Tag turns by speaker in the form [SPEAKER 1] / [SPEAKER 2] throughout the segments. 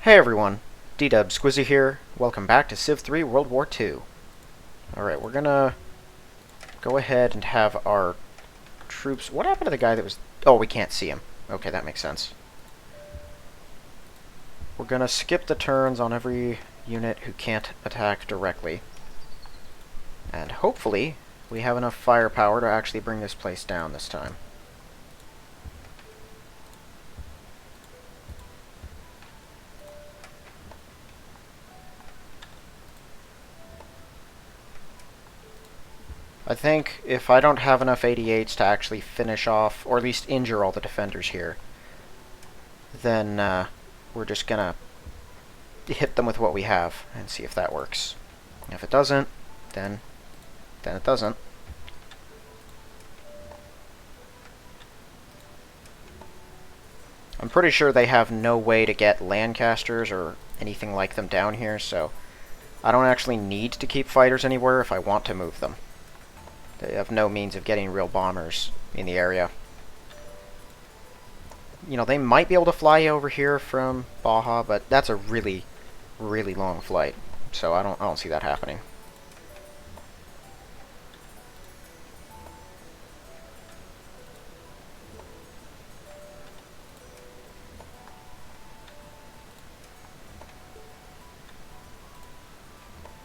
[SPEAKER 1] Hey everyone, D-Dub Squizzy here. Welcome back to Civ 3 World War II. Alright, we're gonna go ahead and have our troops... What happened to the guy that was... Oh, we can't see him. Okay, that makes sense. We're gonna skip the turns on every unit who can't attack directly. And hopefully, we have enough firepower to actually bring this place down this time. I think if I don't have enough 88s to actually finish off, or at least injure all the defenders here, then we're just gonna hit them with what we have and see if that works. And if it doesn't, then it doesn't. I'm pretty sure they have no way to get Lancasters or anything like them down here, so I don't actually need to keep fighters anywhere if I want to move them. They have no means of getting real bombers in the area. You know, they might be able to fly over here from Baja, but that's a really, really long flight. So I don't see that happening.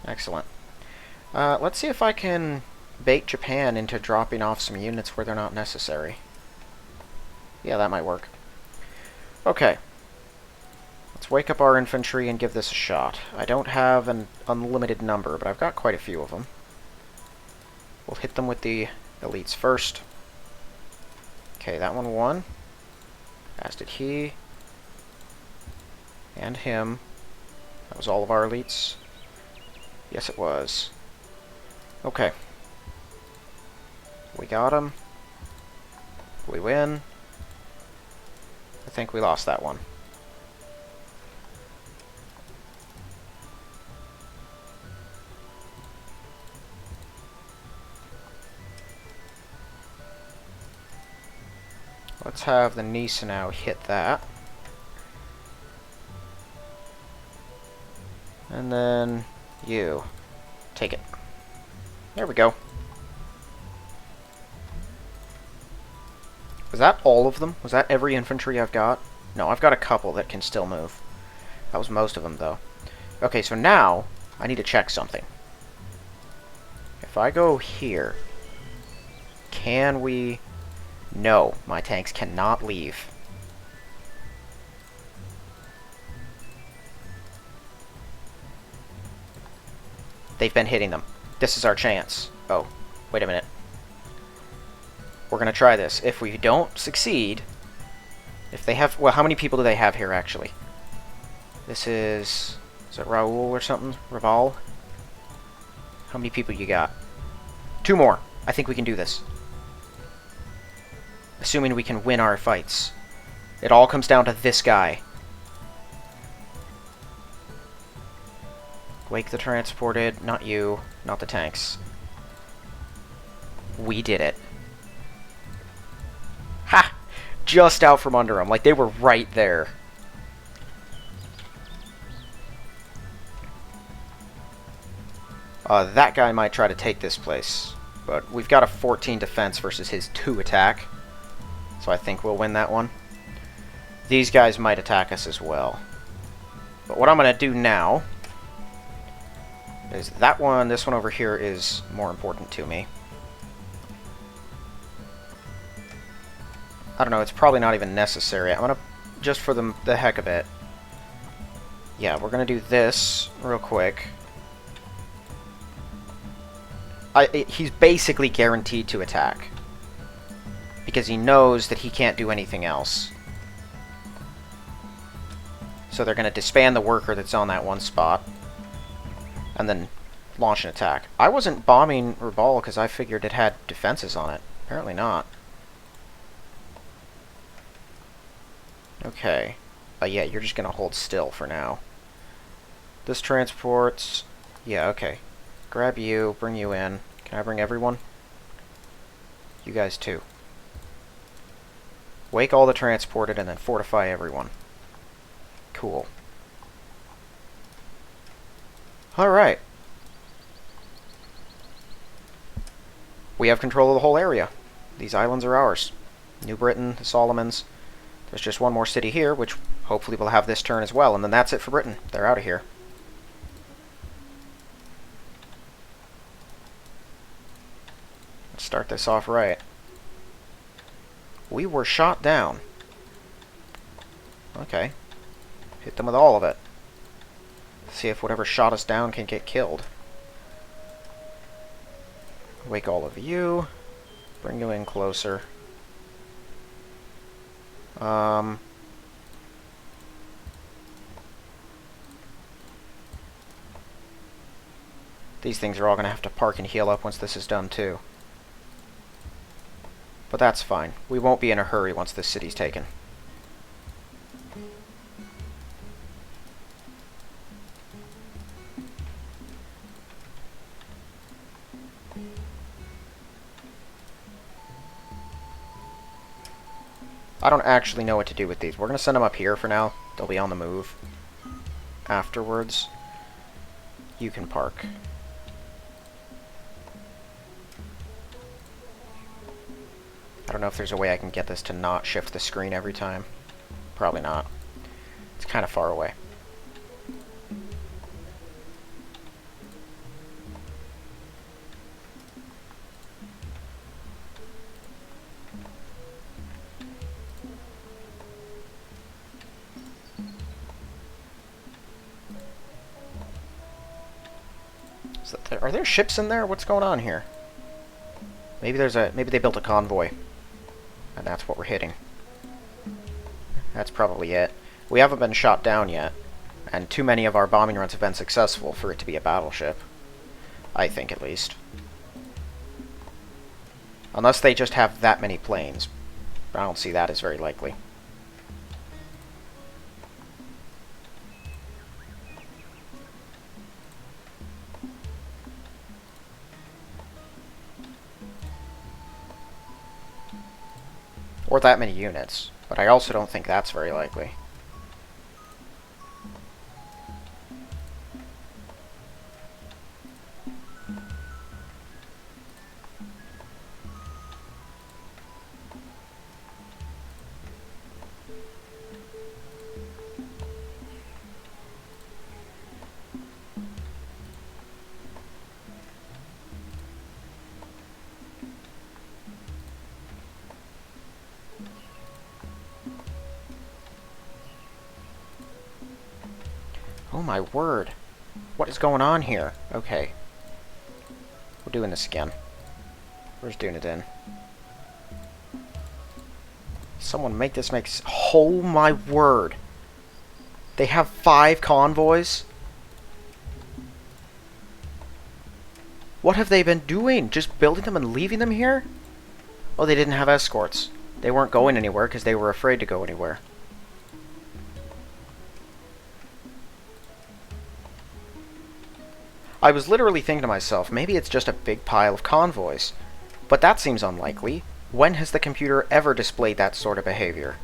[SPEAKER 1] Excellent. Let's see if I can bait Japan into dropping off some units where they're not necessary. Yeah, that might work. Okay. Let's wake up our infantry and give this a shot. I don't have an unlimited number, but I've got quite a few of them. We'll hit them with the elites first. Okay, that one won. As did he. And him. That was all of our elites. Yes, it was. Okay. We got him. We win. I think we lost that one. Let's have the Nisa now hit that. And then you. Take it. There we go. Was that all of them? Was that every infantry I've got? No, I've got a couple that can still move. That was most of them, though. Okay, so now I need to check something. If I go here, can we... No, my tanks cannot leave. They've been hitting them. This is our chance. Oh, wait a minute. We're going to try this. If we don't succeed, if they have... Well, how many people do they have here, actually? This is it Raul or something? Raval? How many people you got? 2 more. I think we can do this. Assuming we can win our fights. It all comes down to this guy. Wake the transported. Not you. Not the tanks. We did it. Ha! Just out from under them. Like, they were right there. That guy might try to take this place. But we've got a 14 defense versus his 2 attack. So I think we'll win that one. These guys might attack us as well. But what I'm going to do now is that one, this one over here is more important to me. I don't know, it's probably not even necessary. I'm gonna, just for the heck of it. Yeah, we're gonna do this real quick. He's basically guaranteed to attack. Because he knows that he can't do anything else. So they're gonna disband the worker that's on that one spot. And then launch an attack. I wasn't bombing Rabaul because I figured it had defenses on it. Apparently not. Okay. Yeah, you're just going to hold still for now. This transports... Yeah, okay. Grab you, bring you in. Can I bring everyone? You guys too. Wake all the transported and then fortify everyone. Cool. Alright. We have control of the whole area. These islands are ours. New Britain, the Solomons. There's just one more city here, which hopefully will have this turn as well, and then that's it for Britain. They're out of here. Let's start this off right. We were shot down. Okay. Hit them with all of it. See if whatever shot us down can get killed. Wake all of you. Bring you in closer. These things are all going to have to park and heal up once this is done too. But that's fine. We won't be in a hurry once this city's taken. I don't actually know what to do with these. We're going to send them up here for now. They'll be on the move. Afterwards, you can park. I don't know if there's a way I can get this to not shift the screen every time. Probably not. It's kind of far away. Are there ships in there? What's going on here? Maybe they built a convoy, and that's what we're hitting. That's probably it. We haven't been shot down yet, and too many of our bombing runs have been successful for it to be a battleship. I think, at least. Unless they just have that many planes. I don't see that as very likely. Or that many units, but I also don't think that's very likely. Oh my word. What is going on here? Okay. We're doing this again. We're just doing it in. Someone make this make... Oh my word. They have 5 convoys? What have they been doing? Just building them and leaving them here? Oh, they didn't have escorts. They weren't going anywhere because they were afraid to go anywhere. I was literally thinking to myself, maybe it's just a big pile of convoys. But that seems unlikely. When has the computer ever displayed that sort of behavior?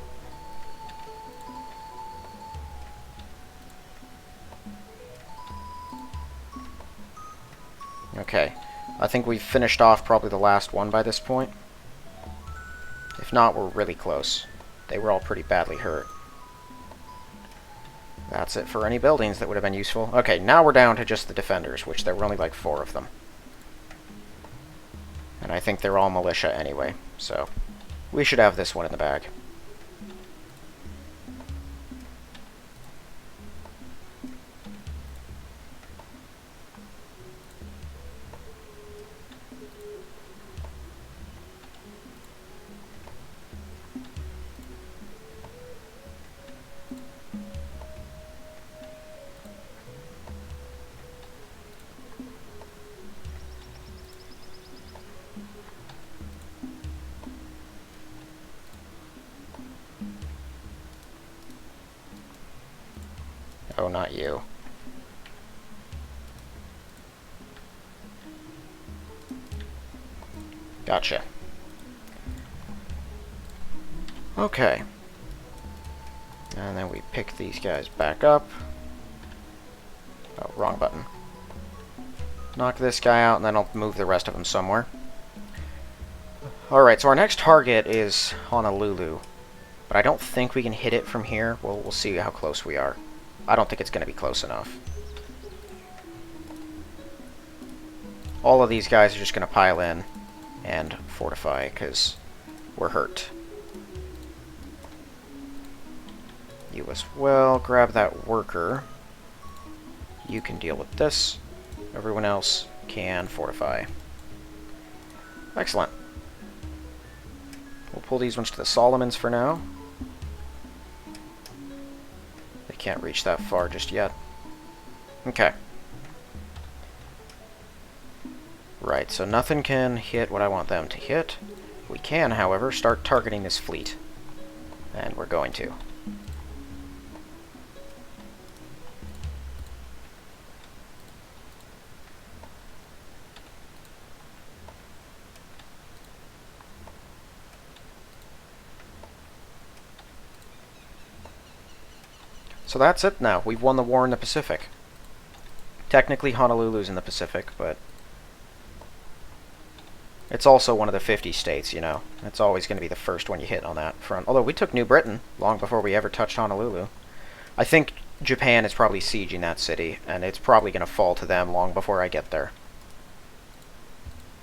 [SPEAKER 1] Okay. I think we've finished off probably the last one by this point. If not, we're really close. They were all pretty badly hurt. That's it for any buildings that would have been useful. Okay, now we're down to just the defenders, which there were only like 4 of them. And I think they're all militia anyway, so we should have this one in the bag. Oh, not you. Gotcha. Okay. And then we pick these guys back up. Oh, wrong button. Knock this guy out, and then I'll move the rest of them somewhere. Alright, so our next target is Honolulu. But I don't think we can hit it from here. We'll see how close we are. I don't think it's going to be close enough. All of these guys are just going to pile in and fortify, because we're hurt. You as well. Grab that worker. You can deal with this. Everyone else can fortify. Excellent. We'll pull these ones to the Solomons for now. They can't reach that far just yet. Okay. Right, so nothing can hit what I want them to hit. We can, however, start targeting this fleet. And we're going to. So that's it now. We've won the war in the Pacific. Technically, Honolulu's in the Pacific, but it's also one of the 50 states, you know. It's always going to be the first one you hit on that front. Although we took New Britain long before we ever touched Honolulu. I think Japan is probably sieging that city, and it's probably going to fall to them long before I get there.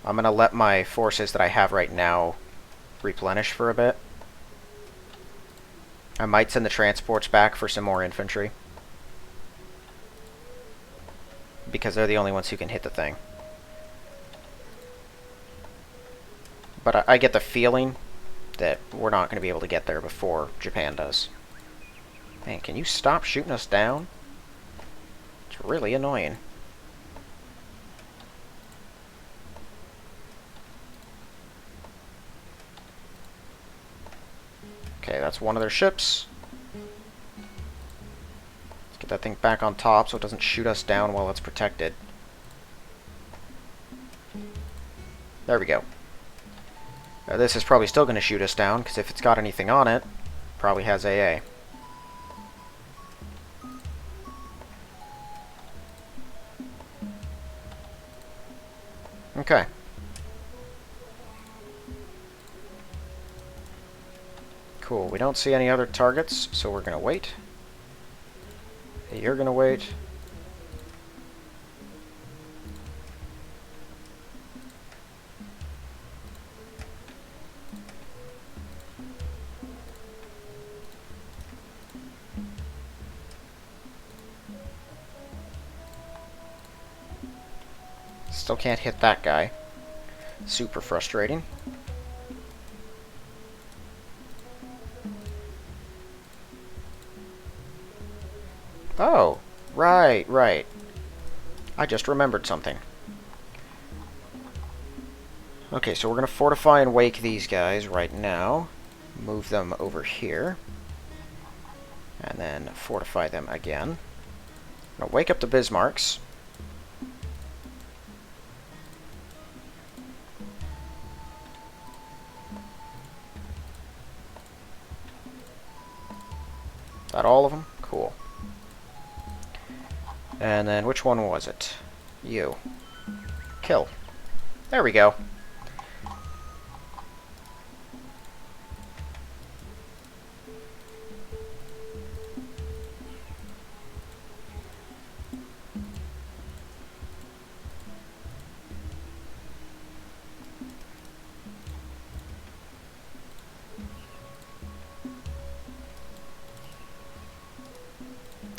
[SPEAKER 1] I'm going to let my forces that I have right now replenish for a bit. I might send the transports back for some more infantry, because they're the only ones who can hit the thing. But I get the feeling that we're not going to be able to get there before Japan does. Man, can you stop shooting us down? It's really annoying. Okay, that's one of their ships. Let's get that thing back on top so it doesn't shoot us down while it's protected. There we go. This is probably still going to shoot us down, because if it's got anything on it, probably has AA. Okay. Cool, we don't see any other targets, so we're going to wait. You're going to wait. Still can't hit that guy. Super frustrating. Oh, right. I just remembered something. Okay, so we're going to fortify and wake these guys right now. Move them over here. And then fortify them again. Now wake up the Bismarcks. That all of them? Cool. And then, which one was it? You. Kill. There we go.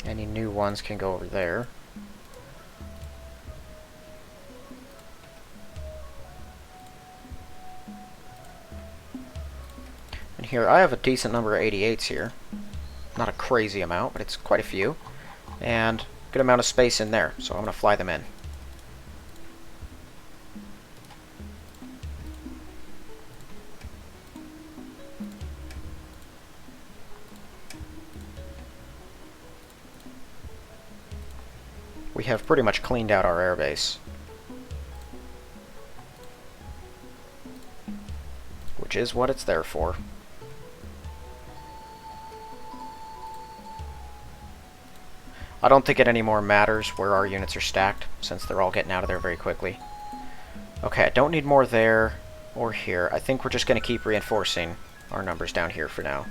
[SPEAKER 1] Any new ones can go over there. And here, I have a decent number of 88s here. Not a crazy amount, but it's quite a few. And good amount of space in there, so I'm going to fly them in. We have pretty much cleaned out our airbase, which is what it's there for. I don't think it anymore matters where our units are stacked, since they're all getting out of there very quickly. Okay, I don't need more there or here. I think we're just going to keep reinforcing our numbers down here for now.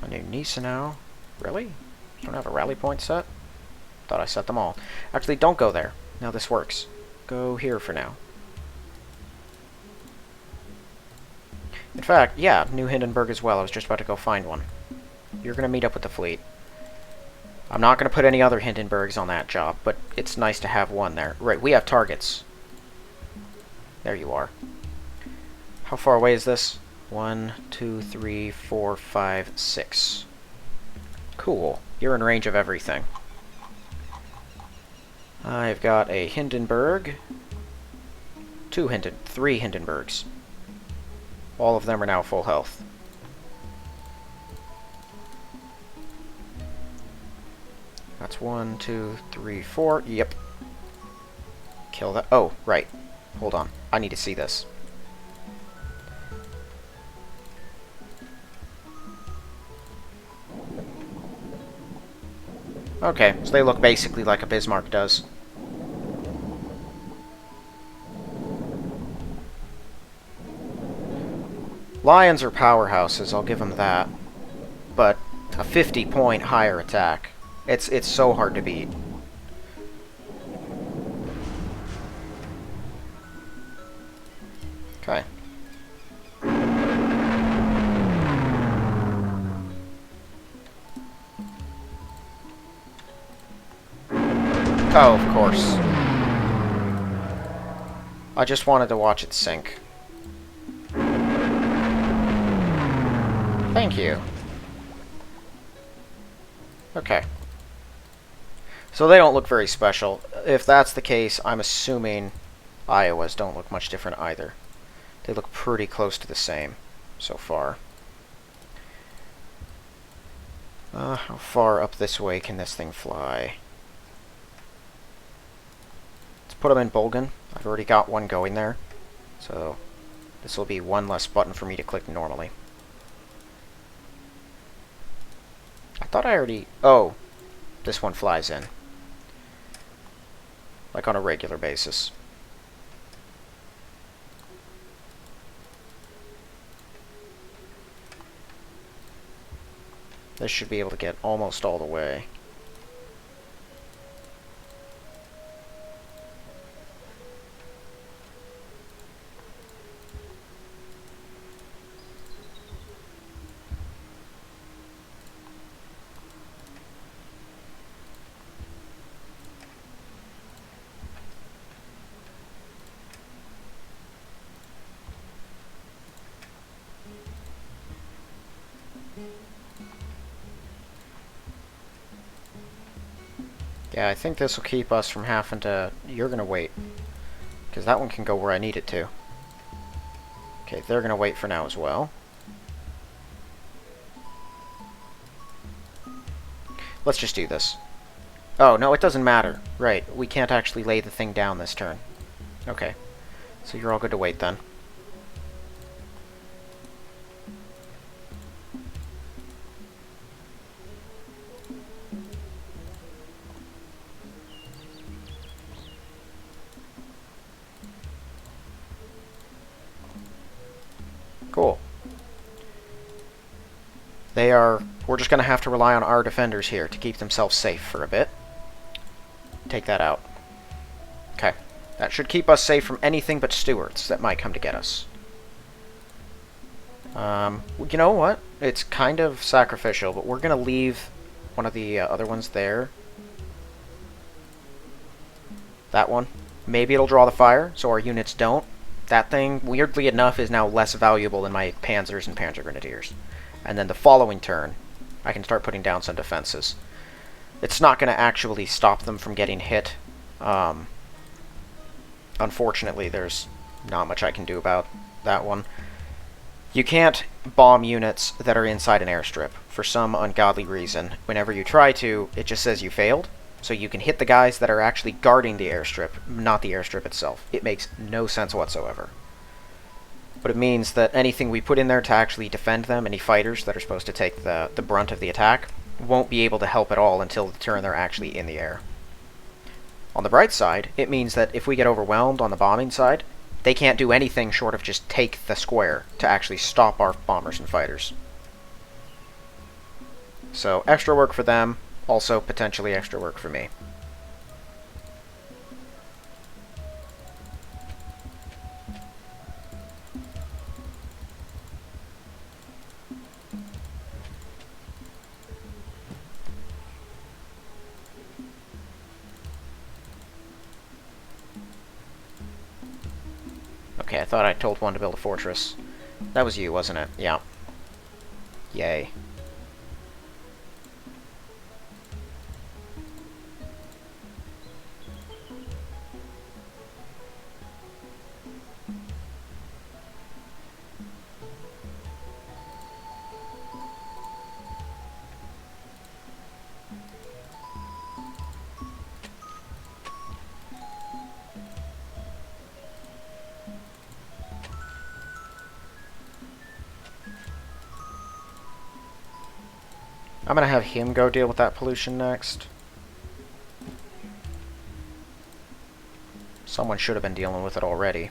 [SPEAKER 1] A new Nisa now. Really? You don't have a rally point set? Thought I set them all. Actually, don't go there. Now this works. Go here for now. In fact, yeah, New Hindenburg as well. I was just about to go find one. You're going to meet up with the fleet. I'm not going to put any other Hindenburgs on that job, but it's nice to have one there. Right, we have targets. There you are. How far away is this? 1, 2, 3, 4, 5, 6. Cool. You're in range of everything. I've got a Hindenburg. 3 Hindenburgs. All of them are now full health. That's 1, 2, 3, 4. Yep. Kill that. Oh, right. Hold on. I need to see this. Okay, so they look basically like a Bismarck does. Lions are powerhouses, I'll give them that. But a 50-point higher attack. It's so hard to beat. Okay. Oh, of course. I just wanted to watch it sink. Thank you. Okay. So they don't look very special. If that's the case, I'm assuming Iowas don't look much different either. They look pretty close to the same so far. How far up this way can this thing fly? Let's put them in Bulgan. I've already got one going there. So this will be one less button for me to click normally. I thought I already... Oh, this one flies in. Like on a regular basis. This should be able to get almost all the way. Yeah, I think this will keep us from having to... You're going to wait. Because that one can go where I need it to. Okay, they're going to wait for now as well. Let's just do this. Oh, no, it doesn't matter. Right, we can't actually lay the thing down this turn. Okay. So you're all good to wait then. Cool. We're just going to have to rely on our defenders here to keep themselves safe for a bit. Take that out. Okay. That should keep us safe from anything but Stuarts that might come to get us. You know what? It's kind of sacrificial, but we're going to leave one of the other ones there. That one. Maybe it'll draw the fire, so our units don't. That thing, weirdly enough, is now less valuable than my Panzers and Panzer Grenadiers. And then the following turn, I can start putting down some defenses. It's not going to actually stop them from getting hit. Unfortunately, there's not much I can do about that one. You can't bomb units that are inside an airstrip. For some ungodly reason, whenever you try to, it just says you failed. So you can hit the guys that are actually guarding the airstrip, not the airstrip itself. It makes no sense whatsoever. But it means that anything we put in there to actually defend them, any fighters that are supposed to take the brunt of the attack, won't be able to help at all until the turn they're actually in the air. On the bright side, it means that if we get overwhelmed on the bombing side, they can't do anything short of just take the square to actually stop our bombers and fighters. So extra work for them, also potentially extra work for me. Okay, I thought I told one to build a fortress. That was you, wasn't it? Yeah. Yay. I'm gonna have him go deal with that pollution next. Someone should have been dealing with it already.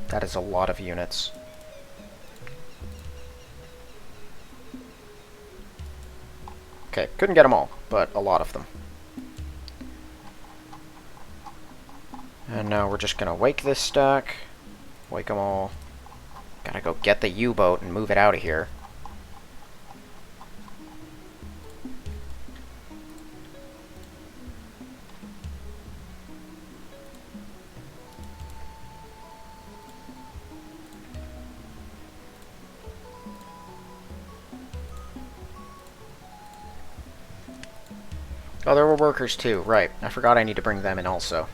[SPEAKER 1] That is a lot of units. Okay, couldn't get them all, but a lot of them. And now we're just gonna wake this stack. Wake them all. Gotta go get the U-boat and move it out of here. Oh, there were workers too, right. I forgot I need to bring them in also.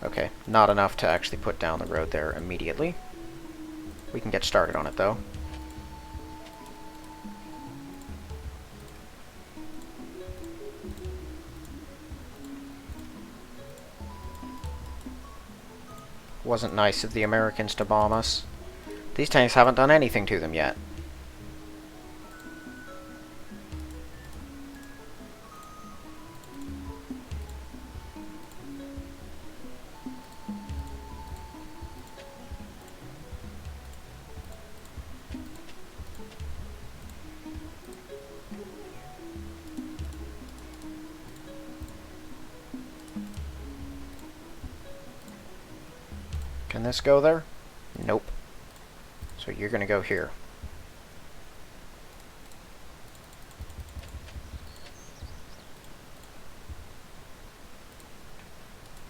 [SPEAKER 1] Okay, not enough to actually put down the road there immediately. We can get started on it, though. Wasn't nice of the Americans to bomb us. These tanks haven't done anything to them yet. Can this go there? Nope. So you're gonna go here.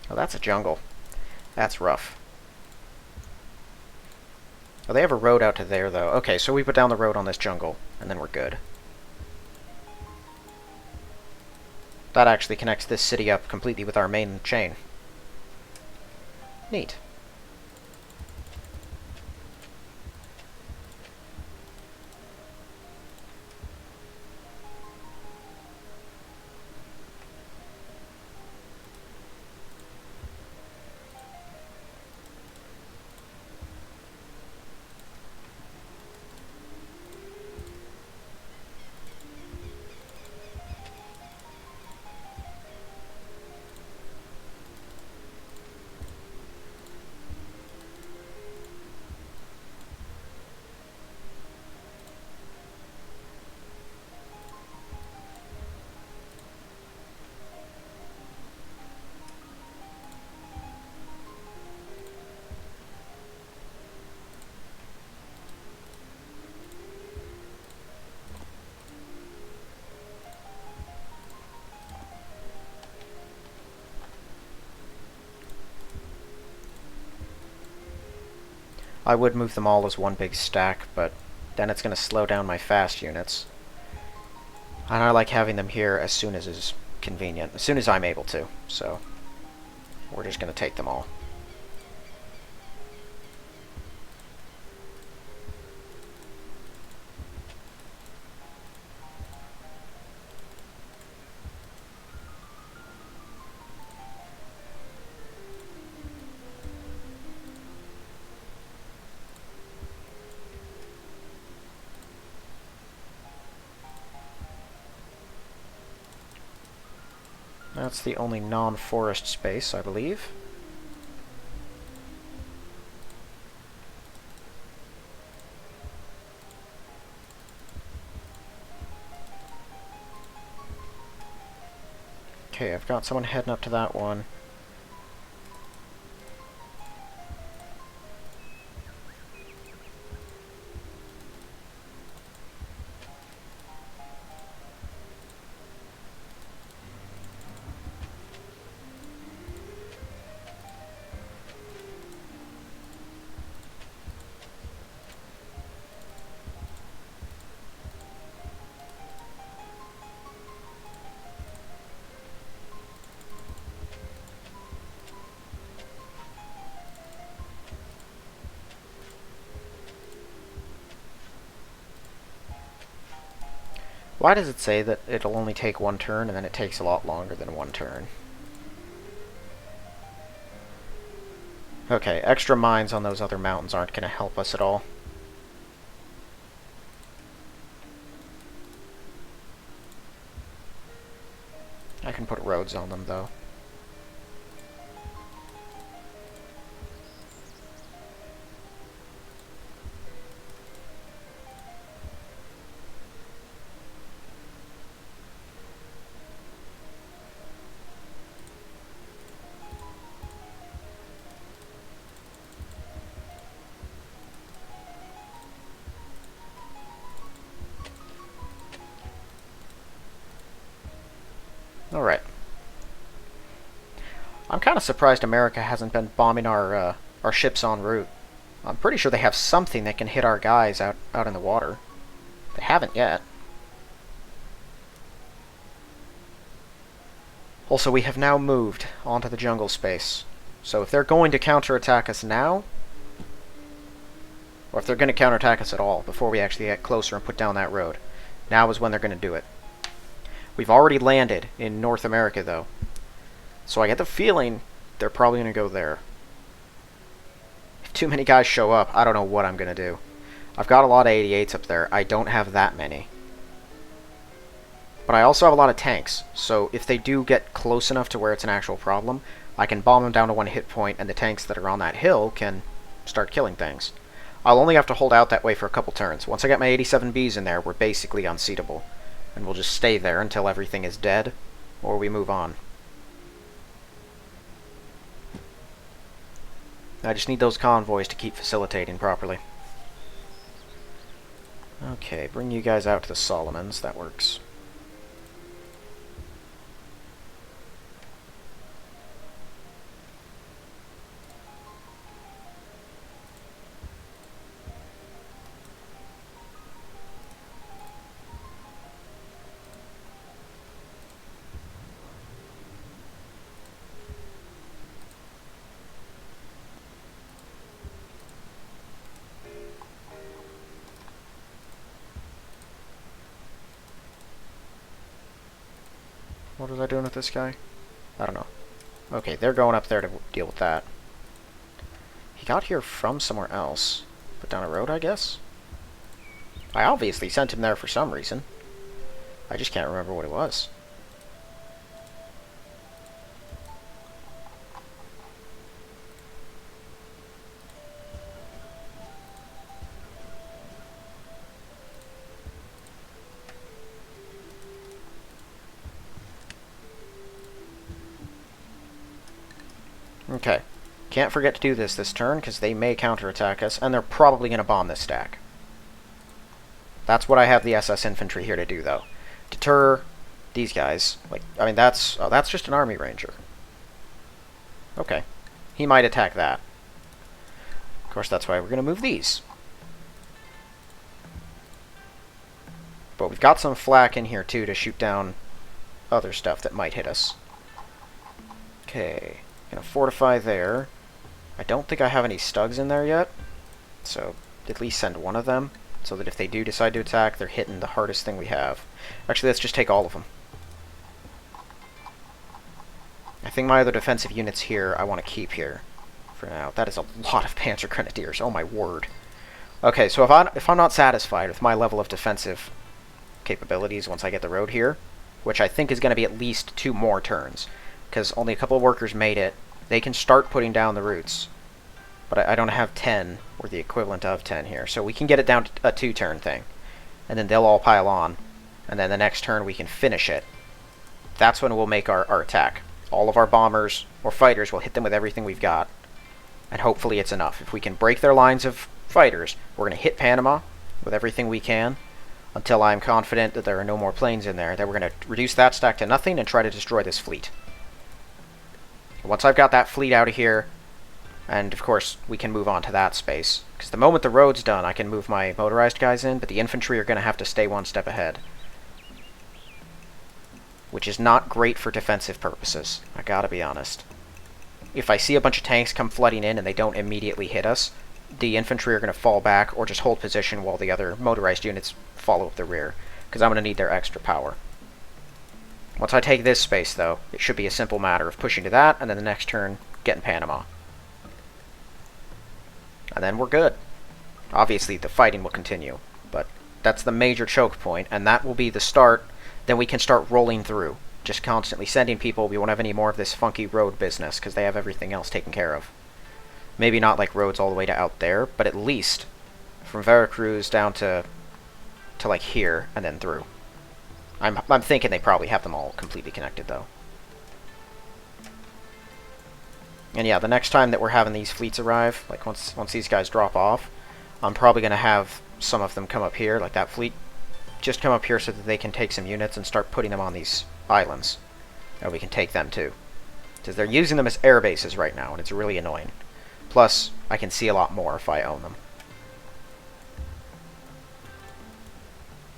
[SPEAKER 1] Oh, that's a jungle. That's rough. Oh, they have a road out to there, though. Okay, so we put down the road on this jungle, and then we're good. That actually connects this city up completely with our main chain. Neat. I would move them all as one big stack, but then it's going to slow down my fast units. And I like having them here as soon as is convenient, as soon as I'm able to, so we're just going to take them all. That's the only non-forest space, I believe. Okay, I've got someone heading up to that one. Why does it say that it'll only take one turn, and then it takes a lot longer than one turn? Okay, extra mines on those other mountains aren't going to help us at all. I can put roads on them, though. Alright. I'm kind of surprised America hasn't been bombing our ships en route. I'm pretty sure they have something that can hit our guys out in the water. They haven't yet. Also, we have now moved onto the jungle space. So if they're going to counterattack us now, or if they're going to counterattack us at all before we actually get closer and put down that road, now is when they're going to do it. We've already landed in North America, though. So I get the feeling they're probably going to go there. If too many guys show up, I don't know what I'm going to do. I've got a lot of 88s up there. I don't have that many. But I also have a lot of tanks, so if they do get close enough to where it's an actual problem, I can bomb them down to one hit point, and the tanks that are on that hill can start killing things. I'll only have to hold out that way for a couple turns. Once I get my 87Bs in there, we're basically unseatable. And we'll just stay there until everything is dead, or we move on. I just need those convoys to keep facilitating properly. Okay, bring you guys out to the Solomons. That works. What was I doing with this guy? I don't know. Okay, they're going up there to deal with that. He got here from somewhere else. Put down a road, I guess? I obviously sent him there for some reason. I just can't remember what it was. Okay. Can't forget to do this turn, because they may counterattack us, and they're probably going to bomb this stack. That's what I have the SS infantry here to do, though. Deter these guys. Like, I mean, that's just an army ranger. Okay. He might attack that. Of course, that's why we're going to move these. But we've got some flak in here, too, to shoot down other stuff that might hit us. Okay, gonna fortify there. I don't think I have any stugs in there yet, so at least send one of them, so that if they do decide to attack, they're hitting the hardest thing we have. Actually, let's just take all of them. I think my other defensive units here I want to keep here for now. That is a lot of Panzer Grenadiers, oh my word. Okay, so if I'm not satisfied with my level of defensive capabilities once I get the road here, which I think is going to be at least 2 more turns, because only a couple of workers made it, they can start putting down the routes. But I don't have 10, or the equivalent of 10 here, so we can get it down to a 2-turn thing. And then they'll all pile on, and then the next turn we can finish it. That's when we'll make our attack. All of our bombers or fighters will hit them with everything we've got, and hopefully it's enough. If we can break their lines of fighters, we're going to hit Panama with everything we can, until I'm confident that there are no more planes in there. Then we're going to reduce that stack to nothing and try to destroy this fleet. Once I've got that fleet out of here, and of course we can move on to that space, because the moment the road's done I can move my motorized guys in, but the infantry are going to have to stay one step ahead. Which is not great for defensive purposes, I gotta be honest. If I see a bunch of tanks come flooding in and they don't immediately hit us, the infantry are going to fall back or just hold position while the other motorized units follow up the rear, because I'm going to need their extra power. Once I take this space, though, it should be a simple matter of pushing to that, and then the next turn, getting Panama. And then we're good. Obviously, the fighting will continue, but that's the major choke point, and that will be the start. Then we can start rolling through, just constantly sending people. We won't have any more of this funky road business, because they have everything else taken care of. Maybe not like roads all the way to out there, but at least from Veracruz down to like here and then through. I'm thinking they probably have them all completely connected though. And yeah, the next time that we're having these fleets arrive, like once these guys drop off, I'm probably going to have some of them come up here, like that fleet, just come up here so that they can take some units and start putting them on these islands. And we can take them too. Because they're using them as air bases right now, and it's really annoying. Plus, I can see a lot more if I own them.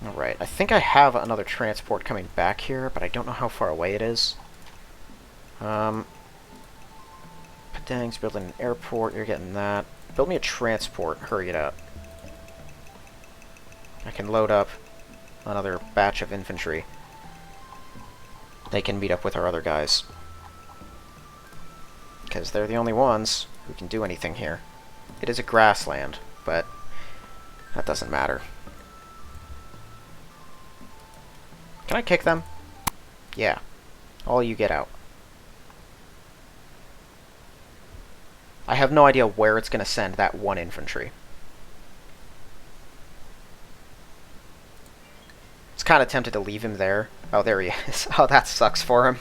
[SPEAKER 1] Alright, I think I have another transport coming back here, but I don't know how far away it is. Padang's building an airport, you're getting that. Build me a transport, hurry it up. I can load up another batch of infantry. They can meet up with our other guys. Because they're the only ones who can do anything here. It is a grassland, but that doesn't matter. Can I kick them? Yeah. All you get out. I have no idea where it's going to send that one infantry. It's kind of tempted to leave him there. Oh, there he is. Oh, that sucks for him.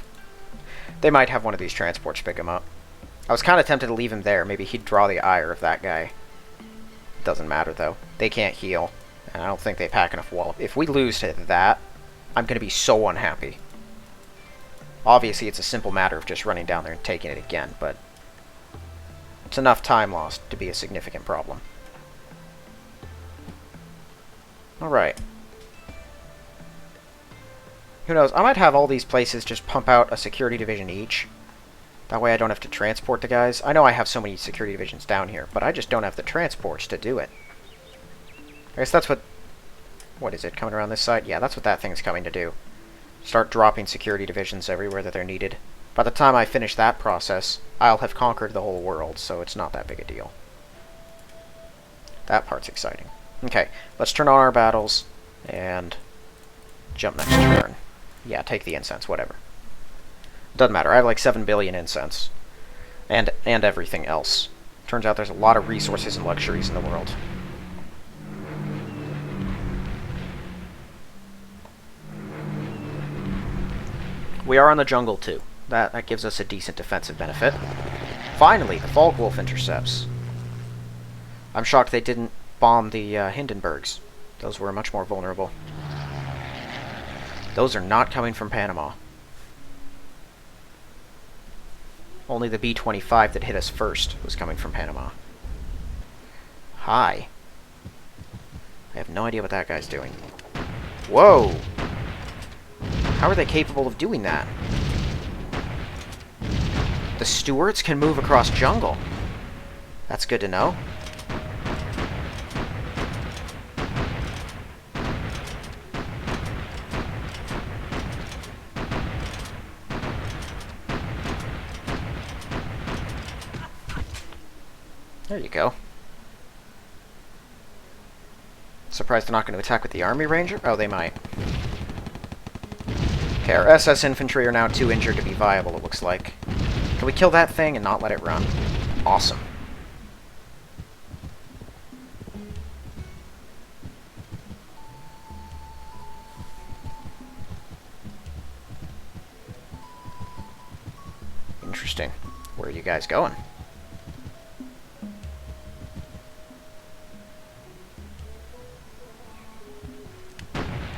[SPEAKER 1] They might have one of these transports pick him up. I was kind of tempted to leave him there. Maybe he'd draw the ire of that guy. Doesn't matter, though. They can't heal. And I don't think they pack enough wallop. If we lose to that, I'm going to be so unhappy. Obviously, it's a simple matter of just running down there and taking it again, but it's enough time lost to be a significant problem. Alright. Who knows? I might have all these places just pump out a security division each. That way I don't have to transport the guys. I know I have so many security divisions down here, but I just don't have the transports to do it. I guess that's what... What is it, coming around this side? Yeah, that's what that thing's coming to do. Start dropping security divisions everywhere that they're needed. By the time I finish that process, I'll have conquered the whole world, so it's not that big a deal. That part's exciting. Okay, let's turn on our battles, and jump next turn. Yeah, take the incense, whatever. Doesn't matter, I have like 7 billion incense. And everything else. Turns out there's a lot of resources and luxuries in the world. We are on the jungle, too. That gives us a decent defensive benefit. Finally, the Falkwolf intercepts. I'm shocked they didn't bomb the Hindenburgs. Those were much more vulnerable. Those are not coming from Panama. Only the B-25 that hit us first was coming from Panama. Hi. I have no idea what that guy's doing. Whoa! How are they capable of doing that? The Stuarts can move across jungle. That's good to know. There you go. Surprised they're not going to attack with the Army Ranger? Oh, they might. Okay, our SS infantry are now too injured to be viable, it looks like. Can we kill that thing and not let it run? Awesome. Interesting. Where are you guys going?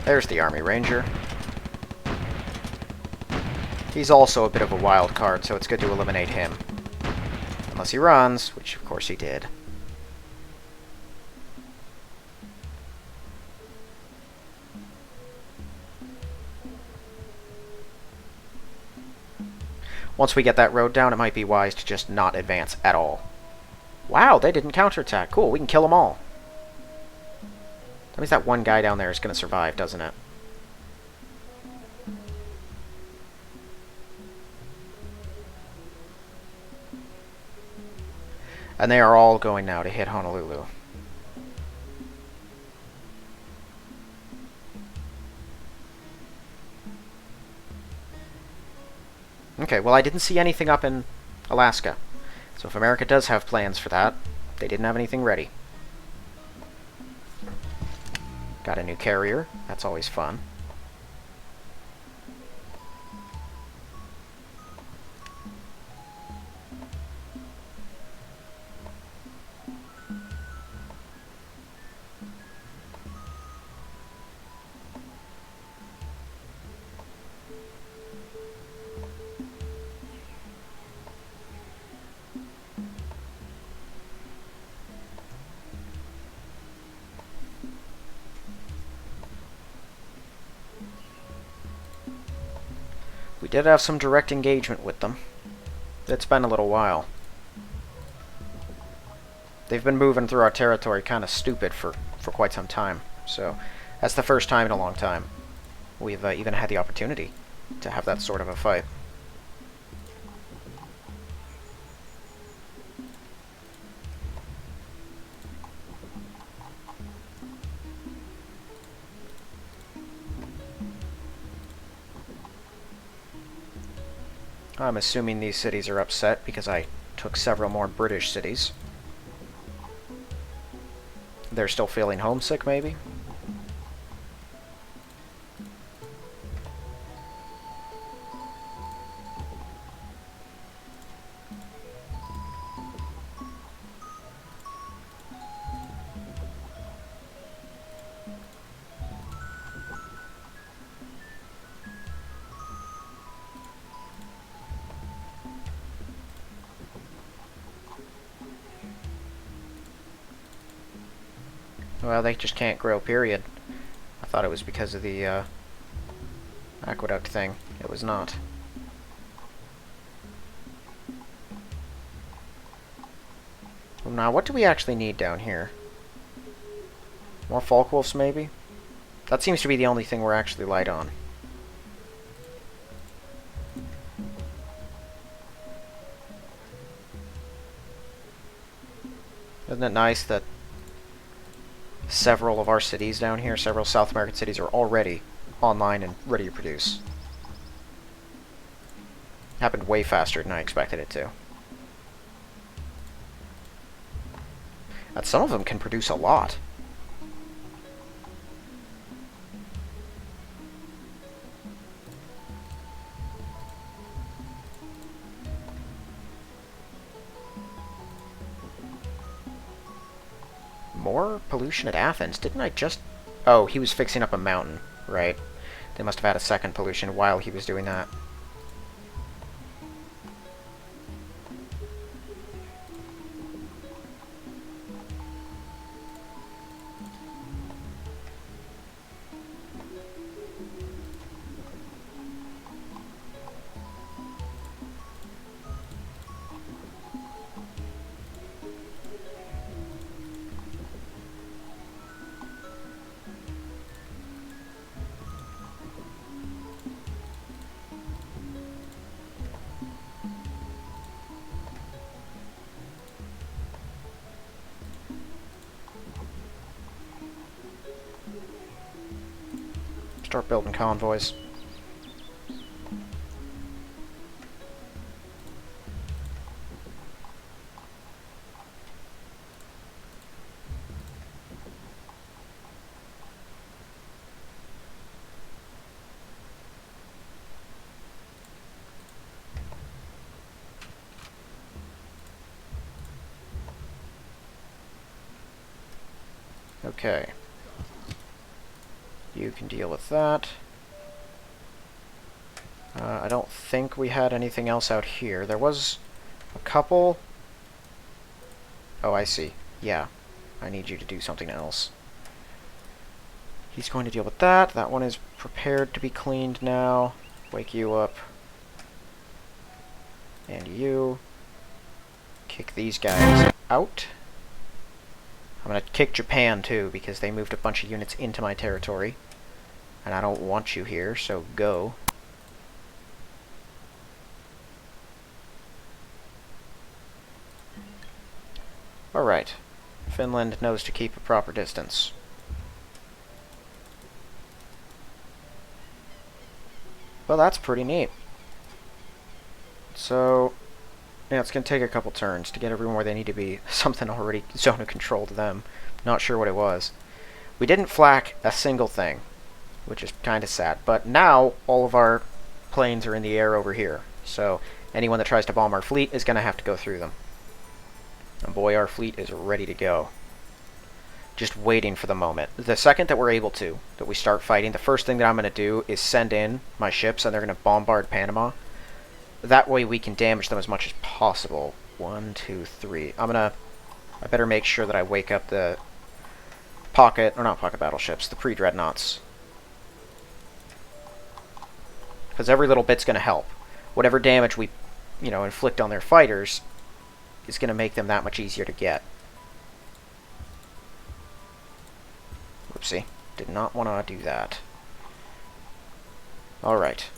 [SPEAKER 1] There's the Army Ranger. He's also a bit of a wild card, so it's good to eliminate him. Unless he runs, which of course he did. Once we get that road down, it might be wise to just not advance at all. Wow, they didn't counterattack. Cool, we can kill them all. That means that one guy down there is going to survive, doesn't it? And they are all going now to hit Honolulu. Okay, well, I didn't see anything up in Alaska. So if America does have plans for that, they didn't have anything ready. Got a new carrier. That's always fun. We did have some direct engagement with them. It's been a little while. They've been moving through our territory kind of stupid for quite some time. So that's the first time in a long time we've even had the opportunity to have that sort of a fight. I'm assuming these cities are upset because I took several more British cities. They're still feeling homesick, maybe? Well, they just can't grow, period. I thought it was because of the aqueduct thing. It was not. Now, what do we actually need down here? More Falkwolves, maybe? That seems to be the only thing we're actually light on. Isn't it nice that several of our cities down here, several South American cities, are already online and ready to produce? Happened way faster than I expected it to. And some of them can produce a lot. More pollution at Athens. Didn't I just... Oh, he was fixing up a mountain. Right. They must have had a second pollution while he was doing that. Start building convoys. Okay. You can deal with that. I don't think we had anything else out here. There was a couple. Oh, I see. Yeah. I need you to do something else. He's going to deal with that. That one is prepared to be cleaned now. Wake you up. And you. Kick these guys out. I'm going to kick Japan, too, because they moved a bunch of units into my territory. And I don't want you here, so go. Alright. Finland knows to keep a proper distance. Well, that's pretty neat. So, yeah, it's going to take a couple turns to get everyone where they need to be. Something already zone of control to them. Not sure what it was. We didn't flak a single thing, which is kind of sad. But now, all of our planes are in the air over here. So, anyone that tries to bomb our fleet is going to have to go through them. And boy, our fleet is ready to go. Just waiting for the moment. The second that we're able to, that we start fighting, the first thing that I'm going to do is send in my ships, and they're going to bombard Panama. That way we can damage them as much as possible. 1, 2, 3. I better make sure that I wake up the pocket, or not pocket battleships, the pre-dreadnoughts. Because every little bit's going to help. Whatever damage we, inflict on their fighters is going to make them that much easier to get. Whoopsie. Did not want to do that. Alright.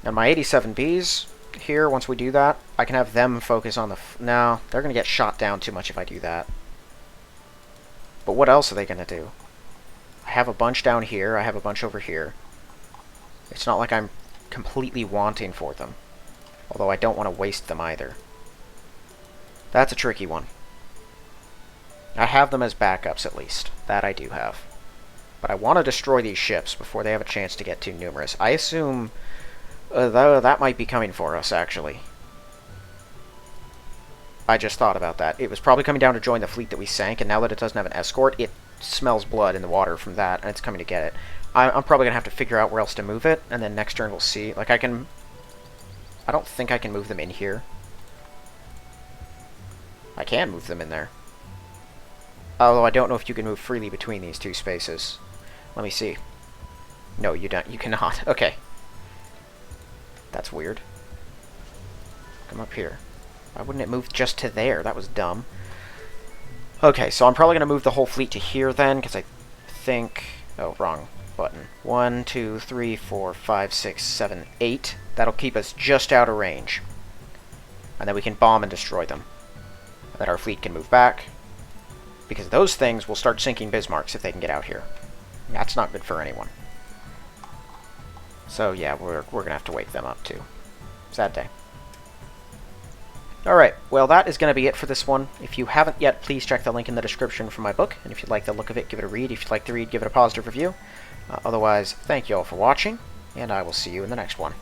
[SPEAKER 1] Now my 87Bs here, once we do that, I can have them focus on the... No, they're going to get shot down too much if I do that. But what else are they going to do? I have a bunch down here, I have a bunch over here. It's not like I'm completely wanting for them. Although I don't want to waste them either. That's a tricky one. I have them as backups at least. That I do have. But I want to destroy these ships before they have a chance to get too numerous. I assume... that might be coming for us, actually. I just thought about that. It was probably coming down to join the fleet that we sank, and now that it doesn't have an escort, it smells blood in the water from that, and it's coming to get it. I'm probably going to have to figure out where else to move it, and then next turn we'll see. Like, I don't think I can move them in here. I can move them in there. Although I don't know if you can move freely between these two spaces. Let me see. No, you don't. You cannot. Okay. That's weird. Come up here. Why wouldn't it move just to there? That was dumb. Okay, so I'm probably going to move the whole fleet to here then, because I think... Oh, wrong button. 1, 2, 3, 4, 5, 6, 7, 8. That'll keep us just out of range. And then we can bomb and destroy them. And then our fleet can move back. Because those things will start sinking Bismarcks if they can get out here. That's not good for anyone. So yeah, we're going to have to wake them up too. Sad day. Alright, well that is going to be it for this one. If you haven't yet, please check the link in the description for my book. And if you like the look of it, give it a read. If you'd like to read, give it a positive review. Otherwise, thank you all for watching, and I will see you in the next one.